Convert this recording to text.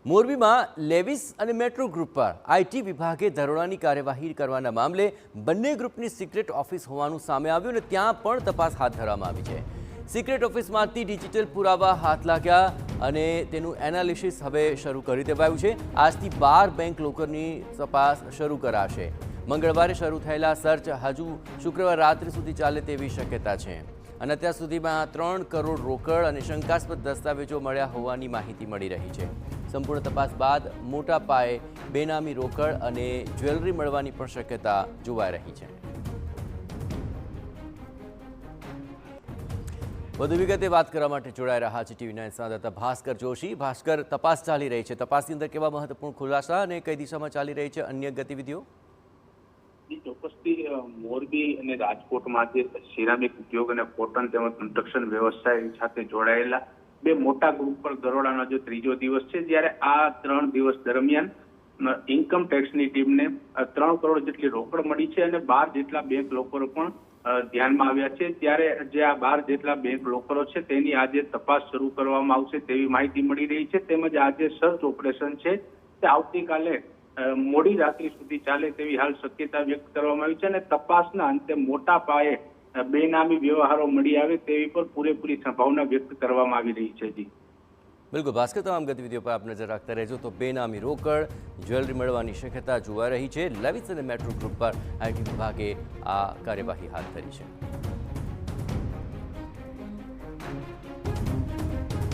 મોરબીમાં લેવિસ અને metro group પર આઈટી વિભાગે દરોડાની કાર્યવાહી કરવાના મામલે બંને ગ્રુપની સિક્રેટ ઓફિસ હોવાનું સામે આવ્યું અને ત્યાં પણ તપાસ હાથ ધરવામાં આવી છે। સિક્રેટ ઓફિસમાંથી ડિજિટલ પુરાવા હાથ લાગ્યા અને તેનું એનાલિસિસ હવે શરૂ કરી દેવાયું છે। આજથી 12 બેંક લોકરની તપાસ શરૂ કરાશે। મંગળવારે શરૂ થયેલા સર્ચ હજુ શુક્રવાર રાત્રિ સુધી ચાલે તેવી શક્યતા છે અને અત્યાર સુધીમાં 3 કરોડ રોકડ અને શંકાસ્પદ દસ્તાવેજો મળ્યા હોવાની માહિતી મળી રહી છે। સંપૂર્ણ તપાસ બાદ મોટા પાયે બેનામી રોકડ અને જ્વેલરી મળવાની પણ શક્યતા જોવાઈ રહી છે। વધુ વિગતે વાત કરવા માટે જોડાઈ રહ્યા છે ટીવી9 સંવાદદાતા ભાસ્કર જોશી। ભાસ્કર, તપાસ ચાલી રહી છે, તપાસની અંદર કેવા મહત્વપૂર્ણ ખુલાસા અને કઈ દિશામાં ચાલી રહી છે અન્ય ગતિવિધિઓ? ચોક્કસથી મોરબી અને રાજકોટમાં જે સિરામિક ઉદ્યોગ અને કોટન તેમજ કન્સ્ટ્રક્શન વ્યવસાય સાથે જોડાયેલા બે મોટા ગ્રુપ પર દરોડાનો જે ત્રીજો દિવસ છે, જ્યારે આ 3 દિવસ દરમિયાન ઇન્કમ ટેક્સની ટીમને 3 કરોડ જેટલી રોકડ મળી છે અને 12 જેટલા બેંક લોકરો પણ ધ્યાનમાં આવ્યા છે। ત્યારે જે આ 12 જેટલા બેંક લોકરો છે તેની આજે તપાસ શરૂ કરવામાં આવશે તેવી માહિતી મળી રહી છે। તેમજ આ જે સર્ચ ઓપરેશન છે તે આવતીકાલે મોડી રાત્રિ સુધી ચાલે તેવી હાલ શક્યતા વ્યક્ત કરવામાં આવી છે અને તપાસના અંતે મોટા પાયે બેનામી વ્યવહારો મળી આવે તેવી પર પૂરેપૂરી સંભાવના વ્યક્ત કરવામાં આવી રહી છે। જી બિલકુલ ભાસ્કર, તમામ ગતિવિધિઓ પર આપ નજર રાખતા રહેજો। તો બેનામી રોકડ, જ્વેલરી મળવાની શક્યતા જોવા રહી છે। લેવિસ અને મેટ્રો ગ્રુપ પર આઈટી વિભાગે આ કાર્યવાહી હાથ ધરી છે।